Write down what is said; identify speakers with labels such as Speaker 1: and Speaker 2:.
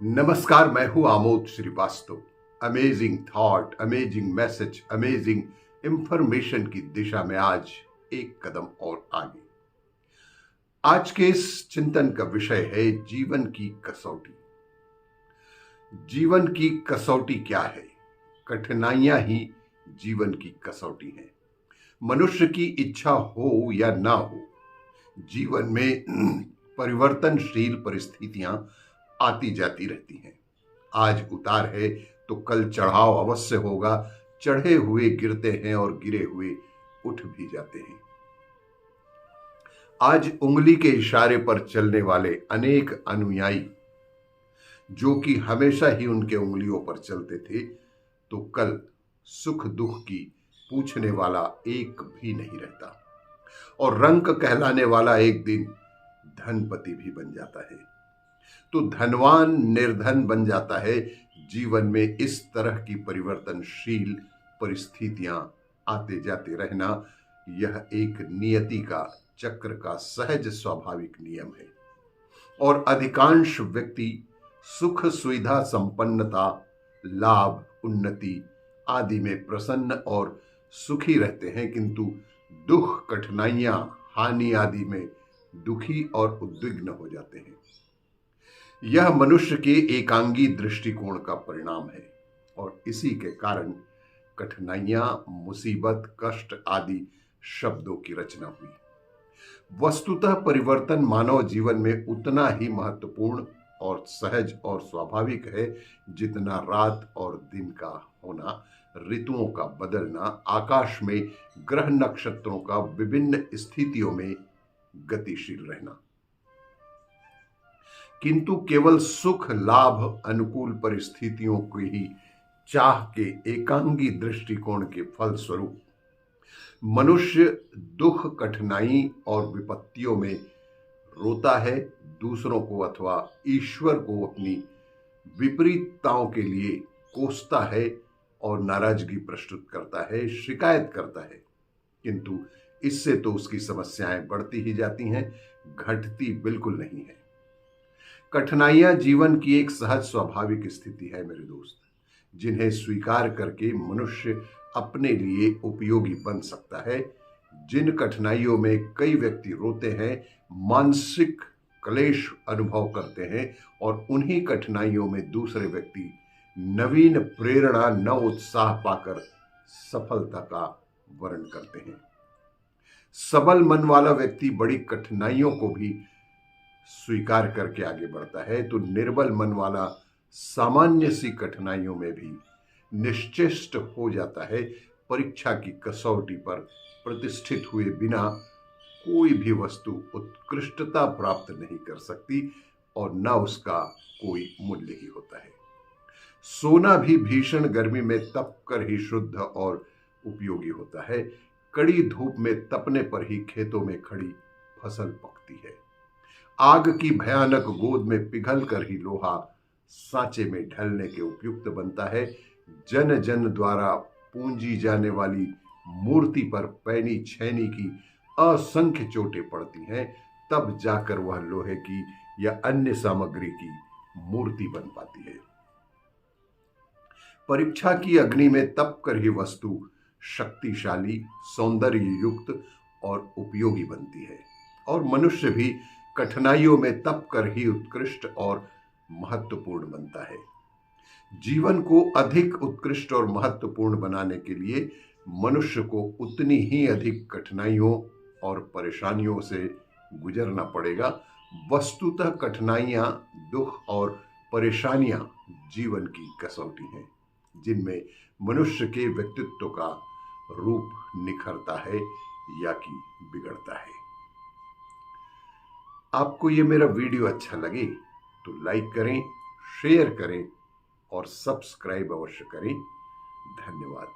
Speaker 1: नमस्कार, मैं हूं Amod Shrivastava. Amazing thought, amazing message, amazing information की दिशा में आज एक कदम और आगे। आज के इस चिंतन का विषय है जीवन की कसौटी। जीवन की कसौटी क्या है? कठिनाइयां ही जीवन की कसौटी हैं। मनुष्य की इच्छा हो या ना हो, जीवन में परिवर्तनशील परिस्थितियां आती जाती रहती हैं। आज उतार है तो कल चढ़ाव अवश्य होगा। चढ़े हुए गिरते हैं और गिरे हुए उठ भी जाते हैं। आज उंगली के इशारे पर चलने वाले अनेक अनुयायी जो कि हमेशा ही उनके उंगलियों पर चलते थे, तो कल सुख दुख की पूछने वाला एक भी नहीं रहता और रंक कहलाने वाला एक दिन धनपति भी बन जाता है। तो धनवान निर्धन बन जाता है। जीवन में इस तरह की परिवर्तनशील परिस्थितियां आते जाते रहना, यह एक नियति का चक्र का सहज स्वाभाविक नियम है। और अधिकांश व्यक्ति सुख सुविधा संपन्नता लाभ उन्नति आदि में प्रसन्न और सुखी रहते हैं, किंतु दुख कठिनाइयां हानि आदि में दुखी और उद्विग्न हो जाते हैं। यह मनुष्य के एकांगी दृष्टिकोण का परिणाम है और इसी के कारण कठिनाइयां मुसीबत कष्ट आदि शब्दों की रचना हुई। वस्तुतः परिवर्तन मानव जीवन में उतना ही महत्वपूर्ण और सहज और स्वाभाविक है जितना रात और दिन का होना, ऋतुओं का बदलना, आकाश में ग्रह नक्षत्रों का विभिन्न स्थितियों में गतिशील रहना। किंतु केवल सुख लाभ अनुकूल परिस्थितियों की ही चाह के एकांगी दृष्टिकोण के फलस्वरूप मनुष्य दुख कठिनाई और विपत्तियों में रोता है, दूसरों को अथवा ईश्वर को अपनी विपरीतताओं के लिए कोसता है और नाराजगी प्रस्तुत करता है, शिकायत करता है। किंतु इससे तो उसकी समस्याएं बढ़ती ही जाती हैं, घटती बिल्कुल नहीं है। कठिनाइयां जीवन की एक सहज स्वाभाविक स्थिति है मेरे दोस्त, जिन्हें स्वीकार करके मनुष्य अपने लिए उपयोगी बन सकता है। जिन कठिनाइयों में कई व्यक्ति रोते हैं, मानसिक क्लेश अनुभव करते हैं और उन्हीं कठिनाइयों में दूसरे व्यक्ति नवीन प्रेरणा नव उत्साह पाकर सफलता का वर्ण करते हैं। सबल मन वाला व्यक्ति बड़ी कठिनाइयों को भी स्वीकार करके आगे बढ़ता है, तो निर्बल मन वाला सामान्य सी कठिनाइयों में भी निश्चेष्ट हो जाता है। परीक्षा की कसौटी पर प्रतिष्ठित हुए बिना कोई भी वस्तु उत्कृष्टता प्राप्त नहीं कर सकती और न उसका कोई मूल्य ही होता है। सोना भी भीषण गर्मी में तप कर ही शुद्ध और उपयोगी होता है। कड़ी धूप में तपने पर ही खेतों में खड़ी फसल पकती है। आग की भयानक गोद में पिघल कर ही लोहा सांचे में ढलने के उपयुक्त बनता है। जन जन द्वारा पूंजी जाने वाली मूर्ति पर पैनी छैनी की असंख्य चोटें पड़ती हैं, तब जाकर वह लोहे की या अन्य सामग्री की मूर्ति बन पाती है। परीक्षा की अग्नि में तप कर ही वस्तु शक्तिशाली, सौंदर्य युक्त और उपयोगी बनती है। और मनुष्य भी कठिनाइयों में तप कर ही उत्कृष्ट और महत्वपूर्ण बनता है। जीवन को अधिक उत्कृष्ट और महत्वपूर्ण बनाने के लिए मनुष्य को उतनी ही अधिक कठिनाइयों और परेशानियों से गुजरना पड़ेगा। वस्तुतः कठिनाइयां, दुख और परेशानियां जीवन की कसौटी हैं, जिनमें मनुष्य के व्यक्तित्व का रूप निखरता है या कि बिगड़ता है। आपको ये मेरा वीडियो अच्छा लगे तो लाइक करें, शेयर करें और सब्सक्राइब अवश्य करें। धन्यवाद।